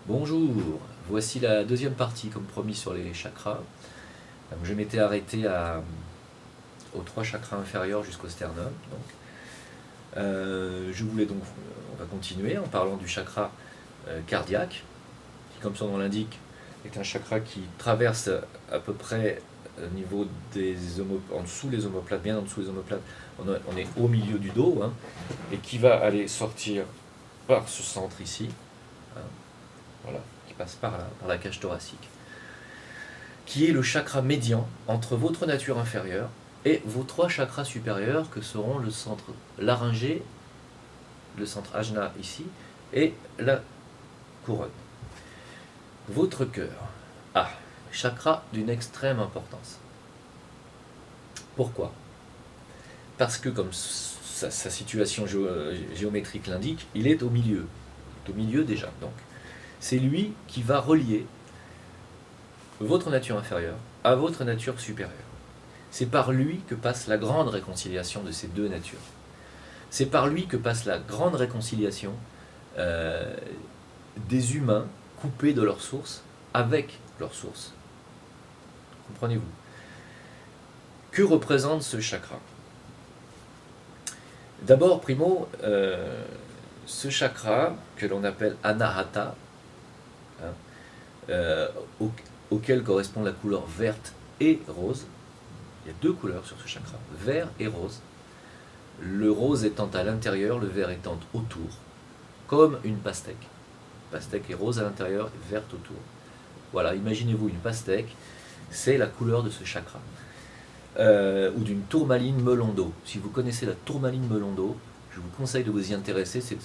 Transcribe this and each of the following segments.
Bonjour, voici la deuxième partie comme promis sur les chakras. Je m'étais arrêté aux trois chakras inférieurs jusqu'au sternum. Je voulais donc, on va continuer en parlant du chakra cardiaque, qui comme son nom l'indique est un chakra qui traverse à peu près au niveau en dessous les omoplates, bien en dessous les omoplates, on est au milieu du dos, hein, et qui va aller sortir par ce centre ici, hein, voilà, qui passe par là, par la cage thoracique, qui est le chakra médian entre votre nature inférieure et vos trois chakras supérieurs que seront le centre laryngé, le centre ajna ici, et la couronne. Votre cœur, chakra d'une extrême importance. Pourquoi? Parce que comme sa situation géométrique l'indique, il est au milieu. Il est au milieu déjà. Donc, c'est lui qui va relier votre nature inférieure à votre nature supérieure. C'est par lui que passe la grande réconciliation de ces deux natures. C'est par lui que passe la grande réconciliation des humains coupés de leur source avec leur source. Comprenez-vous? Que représente ce chakra? D'abord, primo, ce chakra que l'on appelle Anahata, auquel correspond la couleur verte et rose. Il y a deux couleurs sur ce chakra, vert et rose. Le rose étant à l'intérieur, le vert étant autour, comme une pastèque. Pastèque est rose à l'intérieur et verte autour. Voilà, imaginez-vous une pastèque, c'est la couleur de ce chakra. Ou d'une tourmaline melon d'eau. Si vous connaissez la tourmaline melon d'eau, je vous conseille de vous y intéresser, c'est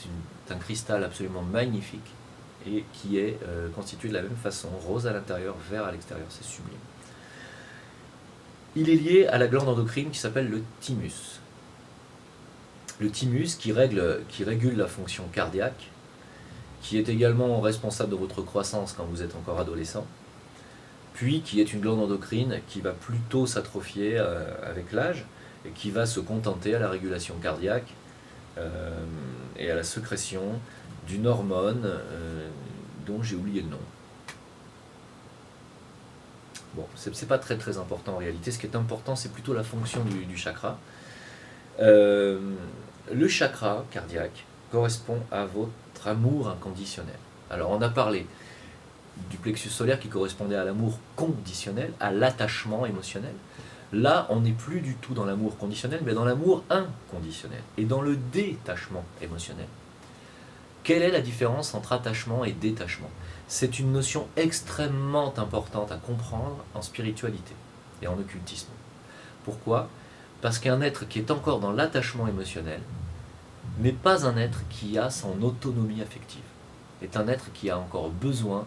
un cristal absolument magnifique et qui est constitué de la même façon, rose à l'intérieur, vert à l'extérieur, c'est sublime. Il est lié à la glande endocrine qui s'appelle le thymus. Le thymus qui régule la fonction cardiaque, qui est également responsable de votre croissance quand vous êtes encore adolescent, puis qui est une glande endocrine qui va plutôt s'atrophier avec l'âge et qui va se contenter à la régulation cardiaque et à la sécrétion d'une hormone dont j'ai oublié le nom. Bon, c'est pas très très important en réalité. Ce qui est important, c'est plutôt la fonction du chakra. Le chakra cardiaque correspond à votre amour inconditionnel. Alors, on a parlé du plexus solaire qui correspondait à l'amour conditionnel, à l'attachement émotionnel. Là, on n'est plus du tout dans l'amour conditionnel, mais dans l'amour inconditionnel et dans le détachement émotionnel. Quelle est la différence entre attachement et détachement? C'est une notion extrêmement importante à comprendre en spiritualité et en occultisme. Pourquoi? Parce qu'un être qui est encore dans l'attachement émotionnel n'est pas un être qui a son autonomie affective. C'est un être qui a encore besoin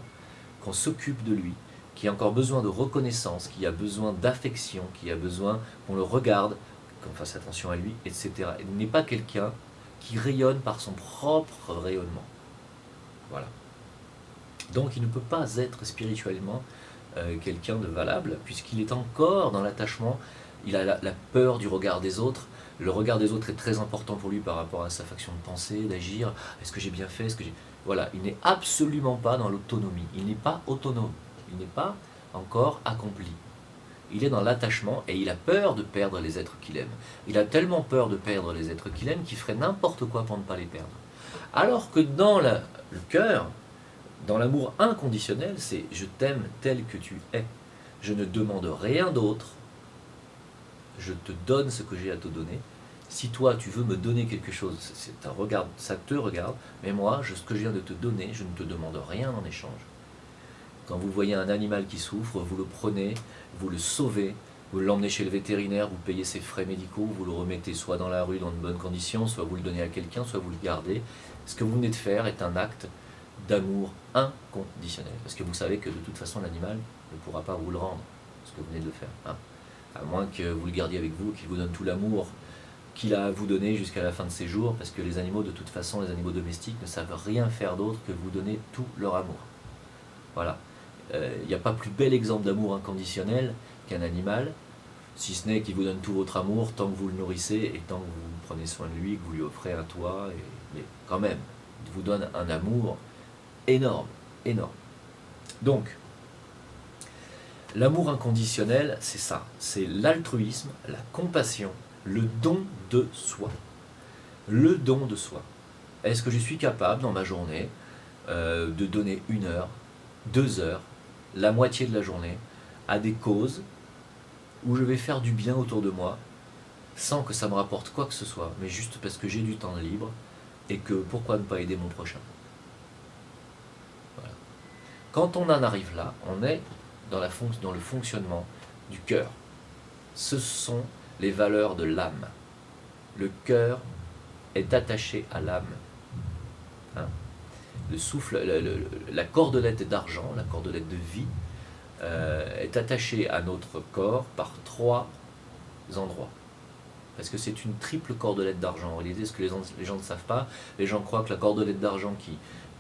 qu'on s'occupe de lui, qui a encore besoin de reconnaissance, qui a besoin d'affection, qui a besoin qu'on le regarde, qu'on fasse attention à lui, etc. Il n'est pas quelqu'un qui rayonne par son propre rayonnement. Voilà. Donc il ne peut pas être spirituellement quelqu'un de valable, puisqu'il est encore dans l'attachement, il a la peur du regard des autres. Le regard des autres est très important pour lui par rapport à sa façon de penser, d'agir. Est-ce que j'ai bien fait? Voilà, il n'est absolument pas dans l'autonomie. Il n'est pas autonome. Il n'est pas encore accompli. Il est dans l'attachement et il a peur de perdre les êtres qu'il aime. Il a tellement peur de perdre les êtres qu'il aime qu'il ferait n'importe quoi pour ne pas les perdre. Alors que dans le cœur, dans l'amour inconditionnel, c'est je t'aime tel que tu es. Je ne demande rien d'autre. Je te donne ce que j'ai à te donner. Si toi tu veux me donner quelque chose, ça te regarde, mais moi, ce que je viens de te donner, je ne te demande rien en échange. Quand vous voyez un animal qui souffre, vous le prenez, vous le sauvez, vous l'emmenez chez le vétérinaire, vous payez ses frais médicaux, vous le remettez soit dans la rue dans de bonnes conditions, soit vous le donnez à quelqu'un, soit vous le gardez. Ce que vous venez de faire est un acte d'amour inconditionnel. Parce que vous savez que de toute façon l'animal ne pourra pas vous le rendre, ce que vous venez de faire. Hein. À moins que vous le gardiez avec vous, qu'il vous donne tout l'amour qu'il a à vous donner jusqu'à la fin de ses jours, parce que les animaux, de toute façon, les animaux domestiques ne savent rien faire d'autre que vous donner tout leur amour. Voilà. Il n'y a pas plus bel exemple d'amour inconditionnel qu'un animal, si ce n'est qu'il vous donne tout votre amour tant que vous le nourrissez et tant que vous prenez soin de lui, que vous lui offrez un toit. Mais quand même, il vous donne un amour énorme. énorme. Donc, l'amour inconditionnel, c'est ça, c'est l'altruisme, la compassion, le don de soi. Le don de soi. Est-ce que je suis capable dans ma journée de donner 1 heure, 2 heures, la moitié de la journée à des causes où je vais faire du bien autour de moi sans que ça me rapporte quoi que ce soit, mais juste parce que j'ai du temps libre et que pourquoi ne pas aider mon prochain. Voilà. Quand on en arrive là, on est dans le fonctionnement du cœur. Ce sont les valeurs de l'âme. Le cœur est attaché à l'âme. Hein? Le souffle, la cordelette d'argent, la cordelette de vie, est attachée à notre corps par 3 endroits. Parce que c'est une triple cordelette d'argent. En réalité, ce que les gens ne savent pas, les gens croient que la cordelette d'argent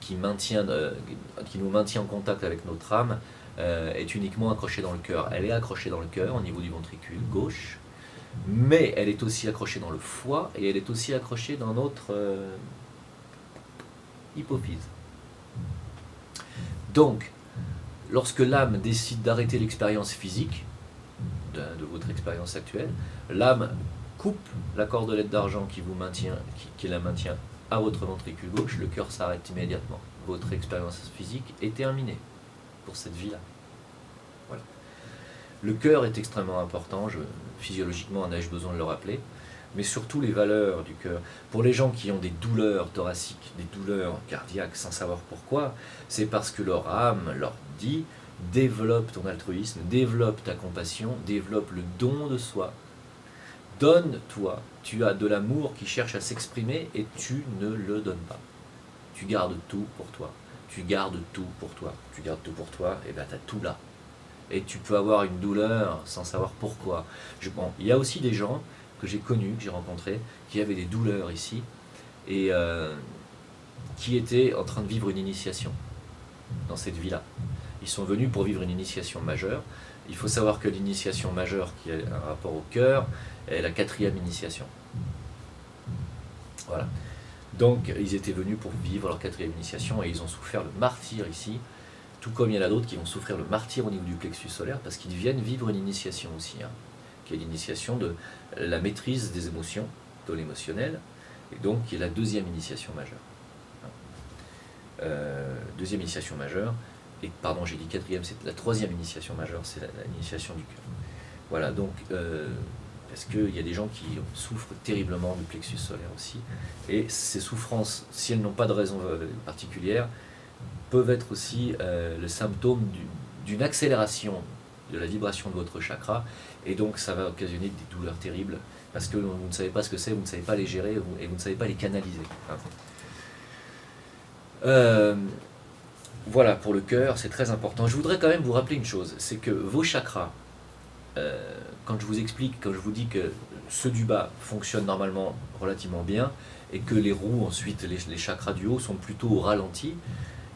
qui nous maintient en contact avec notre âme est uniquement accrochée dans le cœur. Elle est accrochée dans le cœur au niveau du ventricule gauche, mais elle est aussi accrochée dans le foie et elle est aussi accrochée dans notre hypophyse. Donc, lorsque l'âme décide d'arrêter l'expérience physique de votre expérience actuelle, l'âme coupe la cordelette d'argent qui la maintient à votre ventricule gauche, le cœur s'arrête immédiatement. Votre expérience physique est terminée pour cette vie-là. Voilà. Le cœur est extrêmement important, physiologiquement en ai-je besoin de le rappeler, mais surtout les valeurs du cœur. Pour les gens qui ont des douleurs thoraciques, des douleurs cardiaques sans savoir pourquoi, c'est parce que leur âme leur dit développe ton altruisme, développe ta compassion, développe le don de soi. Donne-toi, tu as de l'amour qui cherche à s'exprimer et tu ne le donnes pas. Tu gardes tout pour toi. Tu gardes tout pour toi. Tu gardes tout pour toi, et bien tu as tout là. Et tu peux avoir une douleur sans savoir pourquoi. Il y a aussi des gens que j'ai connus, que j'ai rencontrés, qui avaient des douleurs ici et qui étaient en train de vivre une initiation dans cette vie-là. Ils sont venus pour vivre une initiation majeure. Il faut savoir que l'initiation majeure qui a un rapport au cœur est la 4e initiation. Voilà. Donc ils étaient venus pour vivre leur 4e initiation et ils ont souffert le martyre ici, tout comme il y en a d'autres qui vont souffrir le martyre au niveau du plexus solaire parce qu'ils viennent vivre une initiation aussi, qui est l'initiation de la maîtrise des émotions, de l'émotionnel, et donc qui est la 2e initiation majeure. 2e initiation majeure, et pardon, j'ai dit 4e, c'est la 3e initiation majeure, c'est l'initiation du cœur. Voilà, donc, parce qu'il y a des gens qui souffrent terriblement du plexus solaire aussi, et ces souffrances, si elles n'ont pas de raison particulière, peuvent être aussi le symptôme d'une accélération de la vibration de votre chakra, et donc ça va occasionner des douleurs terribles, parce que vous ne savez pas ce que c'est, vous ne savez pas les gérer, et vous ne savez pas les canaliser. Voilà, pour le cœur, c'est très important. Je voudrais quand même vous rappeler une chose, c'est que vos chakras, quand je vous explique, quand je vous dis que ceux du bas fonctionnent normalement relativement bien, et que les roues, ensuite, les chakras du haut sont plutôt au ralenti,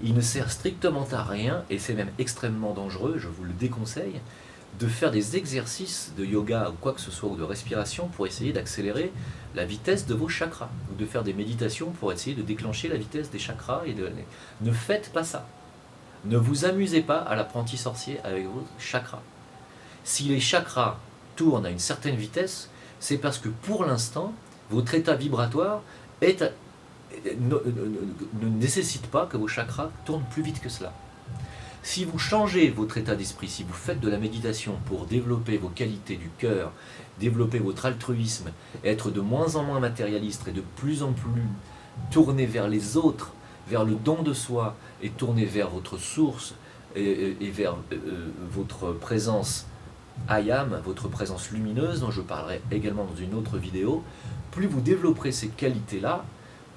il ne sert strictement à rien, et c'est même extrêmement dangereux, je vous le déconseille, de faire des exercices de yoga ou quoi que ce soit, ou de respiration, pour essayer d'accélérer la vitesse de vos chakras, ou de faire des méditations pour essayer de déclencher la vitesse des chakras. Ne faites pas ça. Ne vous amusez pas à l'apprenti sorcier avec vos chakras. Si les chakras tournent à une certaine vitesse, c'est parce que pour l'instant, votre état vibratoire ne nécessite pas que vos chakras tournent plus vite que cela. Si vous changez votre état d'esprit, si vous faites de la méditation pour développer vos qualités du cœur, développer votre altruisme, être de moins en moins matérialiste et de plus en plus tourné vers les autres, vers le don de soi, et tourné vers votre source et vers votre présence Ayam, votre présence lumineuse, dont je parlerai également dans une autre vidéo, plus vous développerez ces qualités-là,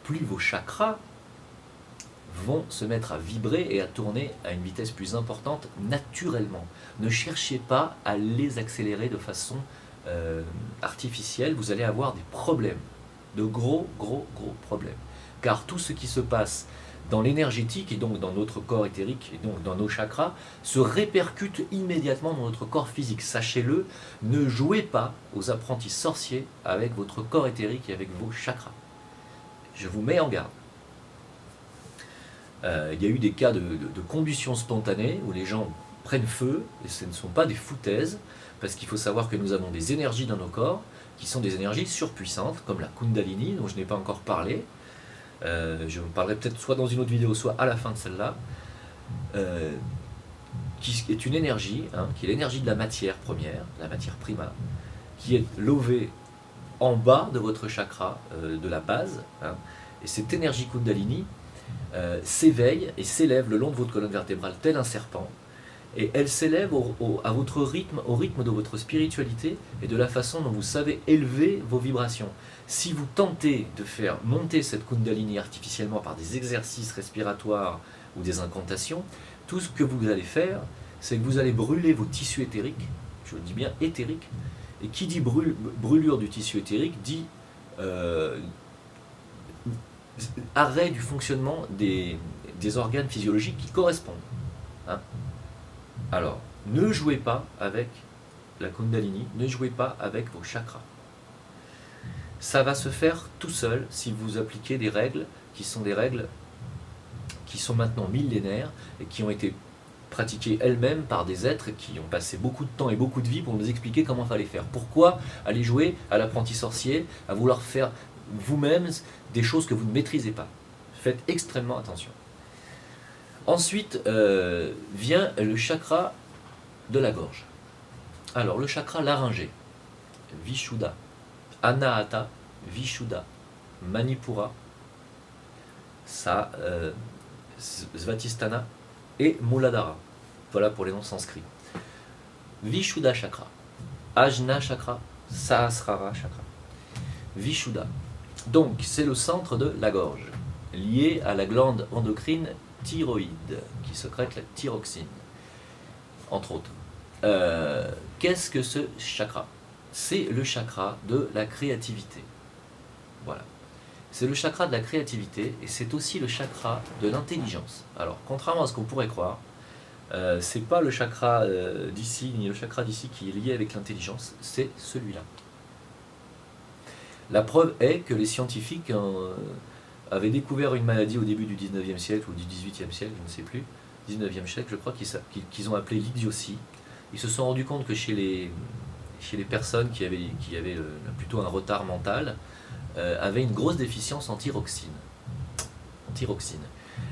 plus vos chakras vont se mettre à vibrer et à tourner à une vitesse plus importante naturellement. Ne cherchez pas à les accélérer de façon artificielle, vous allez avoir des problèmes, de gros problèmes. Car tout ce qui se passe dans l'énergétique et donc dans notre corps éthérique et donc dans nos chakras se répercute immédiatement dans notre corps physique. Sachez-le, ne jouez pas aux apprentis sorciers avec votre corps éthérique et avec vos chakras. Je vous mets en garde. Il y a eu des cas de combustion spontanée où les gens prennent feu, et ce ne sont pas des foutaises, parce qu'il faut savoir que nous avons des énergies dans nos corps qui sont des énergies surpuissantes, comme la Kundalini, dont je n'ai pas encore parlé. Je vous parlerai peut-être soit dans une autre vidéo, soit à la fin de celle-là, qui est une énergie, qui est l'énergie de la matière première, la matière prima, qui est levée en bas de votre chakra de la base, et cette énergie Kundalini s'éveille et s'élève le long de votre colonne vertébrale tel un serpent, et elle s'élève à votre rythme, au rythme de votre spiritualité et de la façon dont vous savez élever vos vibrations. Si vous tentez de faire monter cette Kundalini artificiellement par des exercices respiratoires ou des incantations, tout ce que vous allez faire, c'est que vous allez brûler vos tissus éthériques, je dis bien éthériques, et qui dit brûlure du tissu éthérique dit arrêt du fonctionnement des organes physiologiques qui correspondent. Alors, ne jouez pas avec la Kundalini, ne jouez pas avec vos chakras. Ça va se faire tout seul si vous appliquez des règles qui sont maintenant millénaires et qui ont été pratiquées elles-mêmes par des êtres qui ont passé beaucoup de temps et beaucoup de vie pour nous expliquer comment il fallait faire. Pourquoi aller jouer à l'apprenti sorcier, à vouloir faire vous-même des choses que vous ne maîtrisez pas? Faites extrêmement attention. Ensuite vient le chakra de la gorge. Alors le chakra laryngé, Vishuddha, Anahata, Vishuddha, Manipura, Svatisthana et Muladhara. Voilà pour les noms sanscrits. Vishuddha chakra, Ajna chakra, Sahasrara chakra. Vishuddha. Donc c'est le centre de la gorge, lié à la glande endocrine thyroïde, qui sécrète la thyroxine, entre autres. Qu'est-ce que ce chakra? C'est le chakra de la créativité. Voilà. C'est le chakra de la créativité et c'est aussi le chakra de l'intelligence. Alors, contrairement à ce qu'on pourrait croire, c'est pas le chakra d'ici, ni le chakra d'ici qui est lié avec l'intelligence, c'est celui-là. La preuve est que les scientifiques avaient découvert une maladie au début du 19e siècle ou du 18e siècle, je ne sais plus, 19e siècle, je crois, qu'ils ont appelé l'idiotie. Ils se sont rendus compte que chez les personnes qui avaient plutôt un retard mental, avaient une grosse déficience en thyroxine.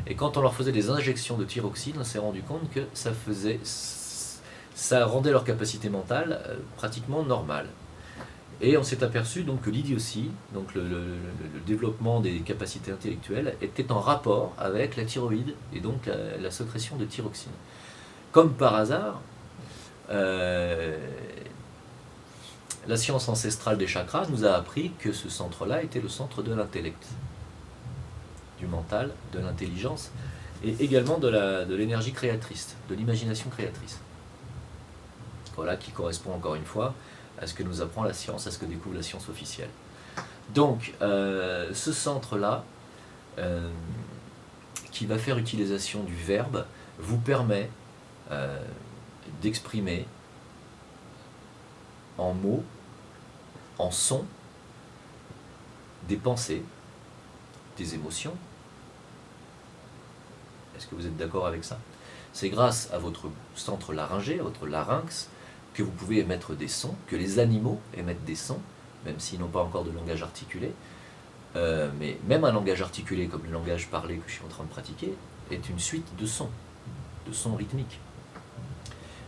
Et quand on leur faisait des injections de thyroxine, on s'est rendu compte que ça rendait leur capacité mentale pratiquement normale. Et on s'est aperçu donc que l'idiotie, donc le développement des capacités intellectuelles, était en rapport avec la thyroïde et donc la sécrétion de thyroxine. Comme par hasard, la science ancestrale des chakras nous a appris que ce centre-là était le centre de l'intellect, du mental, de l'intelligence, et également de l'énergie créatrice, de l'imagination créatrice. Voilà, qui correspond encore une fois à ce que nous apprend la science, à ce que découvre la science officielle. Donc, ce centre-là, qui va faire utilisation du verbe, vous permet d'exprimer en mots, en sons, des pensées, des émotions. Est-ce que vous êtes d'accord avec ça? C'est grâce à votre centre laryngé, à votre larynx, que vous pouvez émettre des sons, que les animaux émettent des sons, même s'ils n'ont pas encore de langage articulé. Mais même un langage articulé, comme le langage parlé que je suis en train de pratiquer, est une suite de sons rythmiques.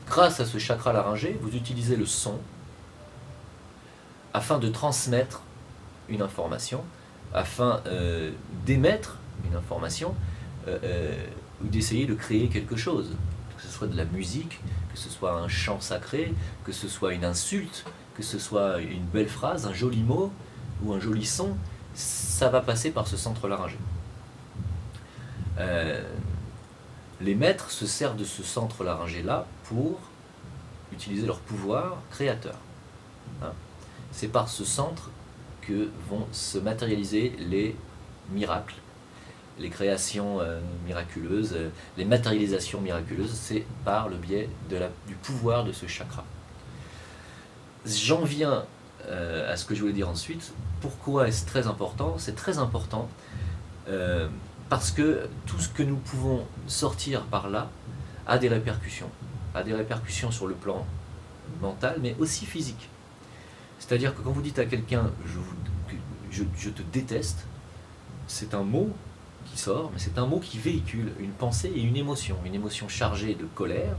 Grâce à ce chakra laryngé, vous utilisez le son afin de transmettre une information, afin d'émettre une information, ou d'essayer de créer quelque chose, que ce soit de la musique, que ce soit un chant sacré, que ce soit une insulte, que ce soit une belle phrase, un joli mot ou un joli son, ça va passer par ce centre laryngé. Les maîtres se servent de ce centre laryngé-là pour utiliser leur pouvoir créateur. C'est par ce centre que vont se matérialiser les miracles, les créations miraculeuses, les matérialisations miraculeuses, c'est par le biais du pouvoir de ce chakra. J'en viens à ce que je voulais dire ensuite. Pourquoi est-ce très important? C'est très important parce que tout ce que nous pouvons sortir par là a des répercussions sur le plan mental, mais aussi physique. C'est-à-dire que quand vous dites à quelqu'un je te déteste, c'est un mot qui sort, mais c'est un mot qui véhicule une pensée et une émotion chargée de colère,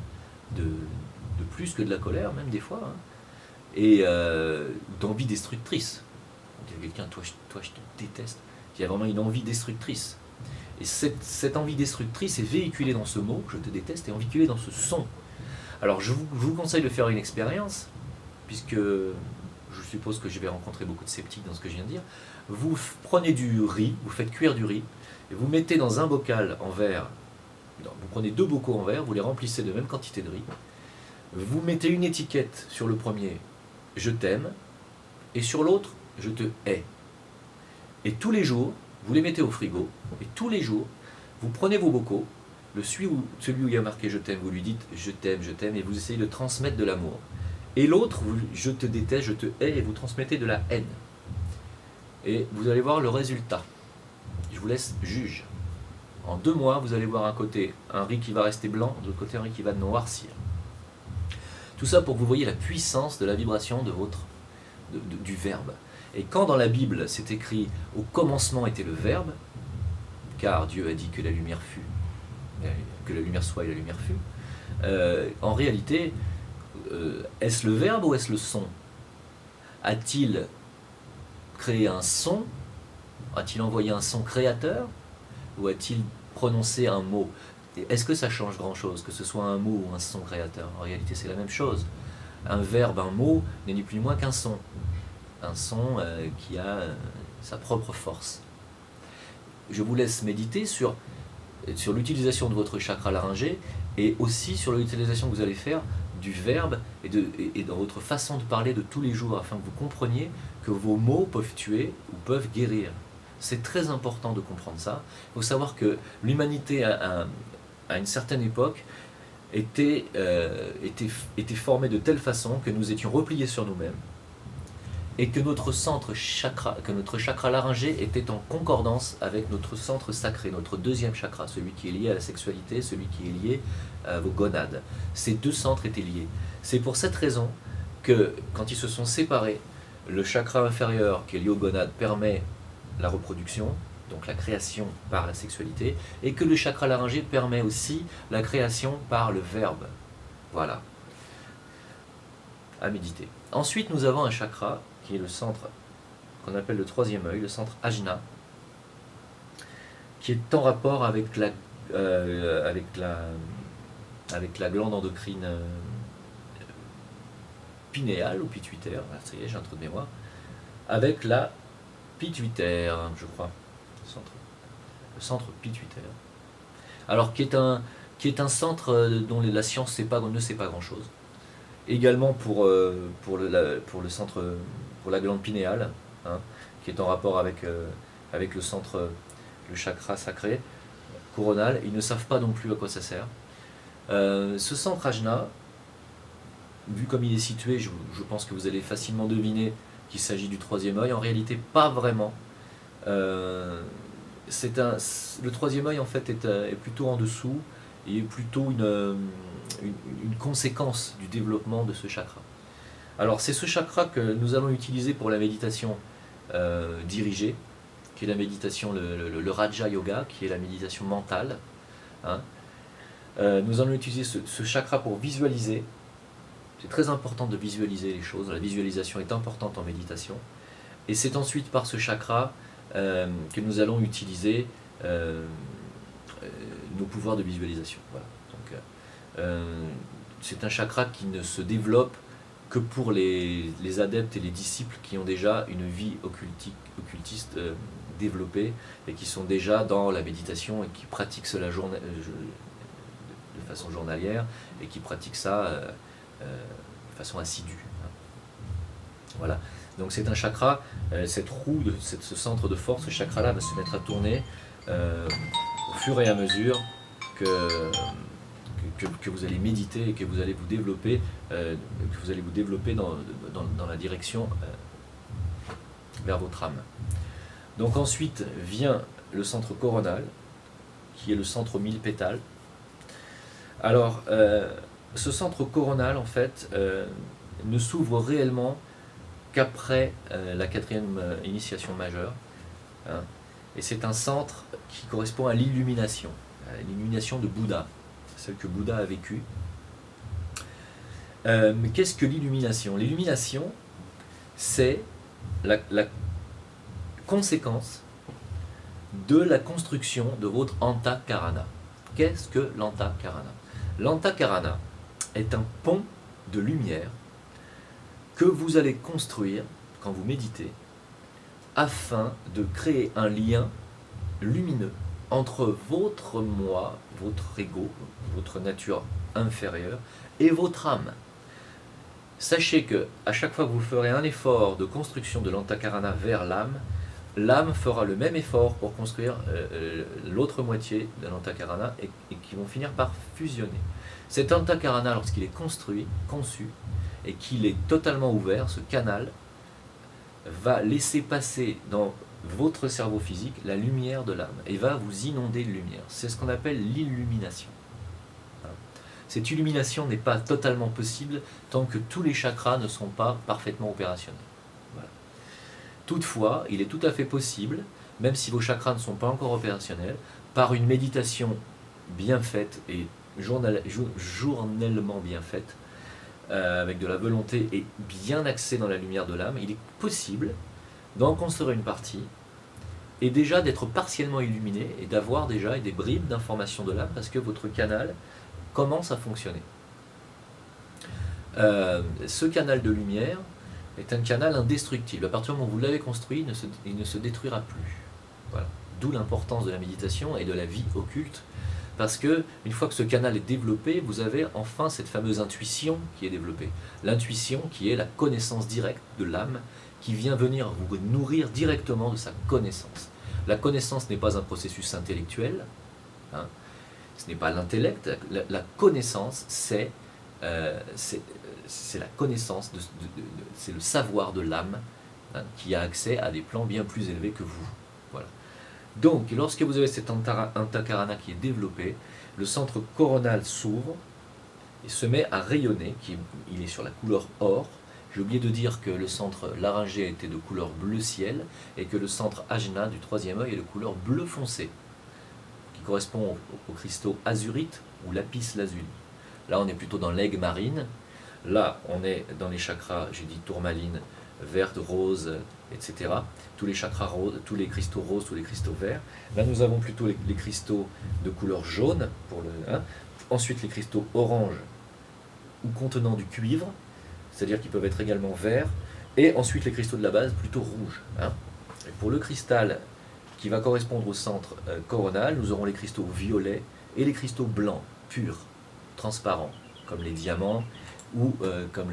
de plus que de la colère même des fois, hein, et d'envie destructrice. On dit à quelqu'un toi je te déteste, il y a vraiment une envie destructrice. Et cette envie destructrice est véhiculée dans ce mot, je te déteste, et véhiculée dans ce son. Alors je vous conseille de faire une expérience, puisque je suppose que je vais rencontrer beaucoup de sceptiques dans ce que je viens de dire. Vous prenez du riz, vous faites cuire du riz, et vous mettez dans un bocal en verre, vous prenez 2 bocaux en verre, vous les remplissez de même quantité de riz, vous mettez une étiquette sur le premier, je t'aime, et sur l'autre, je te hais. Et tous les jours, vous les mettez au frigo, et tous les jours, vous prenez vos bocaux, celui où il y a marqué je t'aime, vous lui dites je t'aime, et vous essayez de transmettre de l'amour. Et l'autre, je te déteste, je te hais, et vous transmettez de la haine. Et vous allez voir le résultat. Je vous laisse juge. En 2 mois, vous allez voir un côté un riz qui va rester blanc, de l'autre côté un riz qui va noircir. Tout ça pour que vous voyez la puissance de la vibration du verbe. Et quand dans la Bible c'est écrit « au commencement était le verbe », car Dieu a dit que la lumière fut, que la lumière soit et la lumière fut, en réalité, est-ce le verbe ou est-ce le son? A-t-il créé un son? A-t-il envoyé un son créateur? Ou a-t-il prononcé un mot? Est-ce que ça change grand-chose, que ce soit un mot ou un son créateur? En réalité, c'est la même chose. Un verbe, un mot, n'est ni plus ni moins qu'un son. Un son qui a sa propre force. Je vous laisse méditer sur l'utilisation de votre chakra laryngé et aussi sur l'utilisation que vous allez faire du verbe et dans votre façon de parler de tous les jours, afin que vous compreniez que vos mots peuvent tuer ou peuvent guérir. C'est très important de comprendre ça. Il faut savoir que l'humanité, à une certaine époque, était formée de telle façon que nous étions repliés sur nous-mêmes et que notre chakra laryngé était en concordance avec notre centre sacré, notre 2e chakra, celui qui est lié à la sexualité, celui qui est lié à vos gonades. Ces 2 centres étaient liés. C'est pour cette raison que, quand ils se sont séparés, le chakra inférieur qui est lié aux gonades permet la reproduction, donc la création par la sexualité, et que le chakra laryngé permet aussi la création par le verbe. Voilà. À méditer. Ensuite, nous avons un chakra qui est le centre qu'on appelle le 3e œil, le centre Ajna, qui est en rapport avec la glande endocrine pinéale ou pituitaire, ça y est, j'ai un trou de mémoire, avec la pituitaire, je crois, le centre pituitaire. Alors, qui est un centre dont la science ne sait pas grand-chose. Également pour le centre, pour la glande pinéale, hein, qui est en rapport avec le centre, le chakra sacré, coronal. Ils ne savent pas non plus à quoi ça sert. Ce centre Ajna, vu comme il est situé, je pense que vous allez facilement deviner qu'il s'agit du 3e œil. En réalité, pas vraiment. Le 3e œil, en fait, est plutôt en dessous, et est plutôt une conséquence du développement de ce chakra. Alors, c'est ce chakra que nous allons utiliser pour la méditation dirigée, qui est la méditation, le Raja Yoga, qui est la méditation mentale. Hein. Nous allons utiliser ce chakra pour visualiser. C'est très important de visualiser les choses. La visualisation est importante en méditation. Et c'est ensuite par ce chakra que nous allons utiliser nos pouvoirs de visualisation. Voilà. Donc, c'est un chakra qui ne se développe que pour les adeptes et les disciples qui ont déjà une vie occultiste développée et qui sont déjà dans la méditation et qui pratiquent cela de façon journalière et qui pratiquent ça de façon assidue. Voilà. Donc c'est un chakra, cette roue, ce centre de force, ce chakra-là va se mettre à tourner au fur et à mesure que vous allez méditer et que vous allez vous développer, dans la direction vers votre âme. Donc ensuite vient le centre coronal, qui est le centre aux 1000 pétales. Alors, ce centre coronal, en fait, ne s'ouvre réellement qu'après la 4e initiation majeure. Hein. Et c'est un centre qui correspond à l'illumination de Bouddha, celle que Bouddha a vécue. Mais qu'est-ce que l'illumination? L'illumination, c'est la conséquence de la construction de votre Antakarana. Qu'est-ce que l'Antakarana? L'Antakarana est un pont de lumière que vous allez construire quand vous méditez afin de créer un lien lumineux entre votre moi, votre ego, votre nature inférieure et votre âme. Sachez que à chaque fois que vous ferez un effort de construction de l'Antakarana vers l'âme, l'âme fera le même effort pour construire l'autre moitié de l'Antakarana et qui vont finir par fusionner. Cet Antakarana, lorsqu'il est construit, conçu, et qu'il est totalement ouvert, ce canal va laisser passer dans votre cerveau physique la lumière de l'âme et va vous inonder de lumière. C'est ce qu'on appelle l'illumination. Cette illumination n'est pas totalement possible tant que tous les chakras ne sont pas parfaitement opérationnels. Voilà. Toutefois, il est tout à fait possible, même si vos chakras ne sont pas encore opérationnels, par une méditation bien faite et journellement bien faite, avec de la volonté et bien axée dans la lumière de l'âme, il est possible d'en construire une partie et déjà d'être partiellement illuminé et d'avoir déjà des bribes d'informations de l'âme parce que votre canal commence à fonctionner. Ce canal de lumière est un canal indestructible. À partir du moment où vous l'avez construit, il ne se détruira plus. Voilà. D'où l'importance de la méditation et de la vie occulte. Parce que une fois que ce canal est développé, vous avez enfin cette fameuse intuition qui est développée. L'intuition qui est la connaissance directe de l'âme qui vient venir vous nourrir directement de sa connaissance. La connaissance n'est pas un processus intellectuel, hein. Ce n'est pas l'intellect. La connaissance, c'est la connaissance, c'est le savoir de l'âme, hein, qui a accès à des plans bien plus élevés que vous. Voilà. Donc, lorsque vous avez cet Antakarana qui est développé, le centre coronal s'ouvre et se met à rayonner, il est sur la couleur or. J'ai oublié de dire que le centre laryngé était de couleur bleu ciel et que le centre ajna du 3e œil est de couleur bleu foncé, qui correspond aux cristaux azurites ou lapis lazuli. Là, on est plutôt dans l'aigle marine. Là, on est dans les chakras, j'ai dit tourmaline, verte, rose, etc. Tous les chakras roses, tous les cristaux roses, tous les cristaux verts. Là, nous avons plutôt les cristaux de couleur jaune, ensuite les cristaux orange ou contenant du cuivre, c'est-à-dire qu'ils peuvent être également verts, et ensuite les cristaux de la base plutôt rouges. Et pour le cristal qui va correspondre au centre coronal, nous aurons les cristaux violets et les cristaux blancs, purs, transparents, comme les diamants, ou comme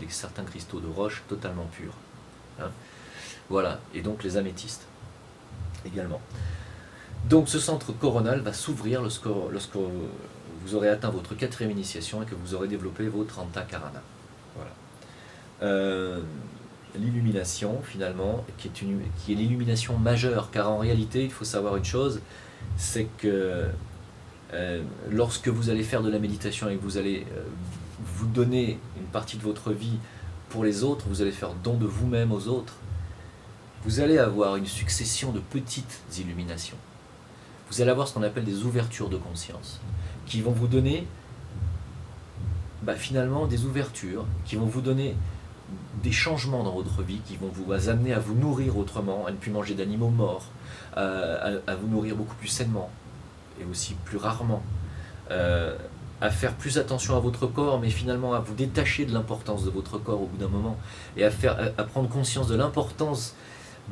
certains cristaux de roche totalement purs. Voilà, et donc les améthystes également. Donc ce centre coronal va s'ouvrir lorsque vous aurez atteint votre 4e initiation et que vous aurez développé votre Antakarana. Voilà. L'illumination, finalement, qui est l'illumination majeure, car en réalité, il faut savoir une chose, c'est que lorsque vous allez faire de la méditation et que vous allez vous donner une partie de votre vie pour les autres, vous allez faire don de vous-même aux autres, vous allez avoir une succession de petites illuminations. Vous allez avoir ce qu'on appelle des ouvertures de conscience, qui vont vous donner finalement des ouvertures, qui vont vous donner des changements dans votre vie, qui vont vous amener à vous nourrir autrement, à ne plus manger d'animaux morts, à vous nourrir beaucoup plus sainement, et aussi plus rarement, à faire plus attention à votre corps, mais finalement à vous détacher de l'importance de votre corps au bout d'un moment, et à prendre conscience de l'importance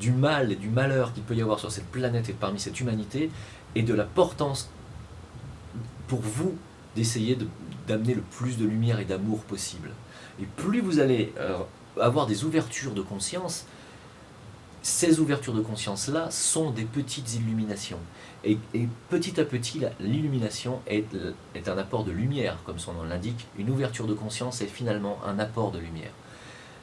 du mal et du malheur qu'il peut y avoir sur cette planète et parmi cette humanité, et de l'importance pour vous d'essayer d'amener le plus de lumière et d'amour possible. Et plus vous allez avoir des ouvertures de conscience, ces ouvertures de conscience-là sont des petites illuminations. Et petit à petit, l'illumination est un apport de lumière, comme son nom l'indique. Une ouverture de conscience est finalement un apport de lumière.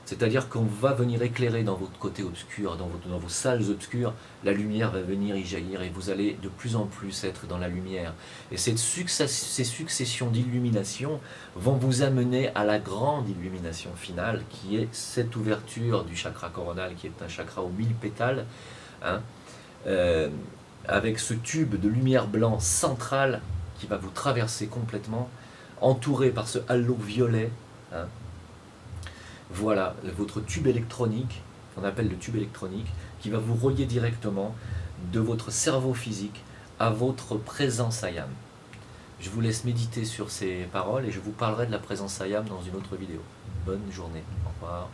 C'est-à-dire qu'on va venir éclairer dans votre côté obscur, dans vos salles obscures, la lumière va venir y jaillir et vous allez de plus en plus être dans la lumière. Et ces successions d'illumination vont vous amener à la grande illumination finale, qui est cette ouverture du chakra coronal, qui est un chakra aux 1000 pétales, hein, avec ce tube de lumière blanc central qui va vous traverser complètement, entouré par ce halo violet, hein. Voilà, votre tube électronique, qu'on appelle le tube électronique, qui va vous relier directement de votre cerveau physique à votre présence ayam. Je vous laisse méditer sur ces paroles et je vous parlerai de la présence ayam dans une autre vidéo. Bonne journée, au revoir.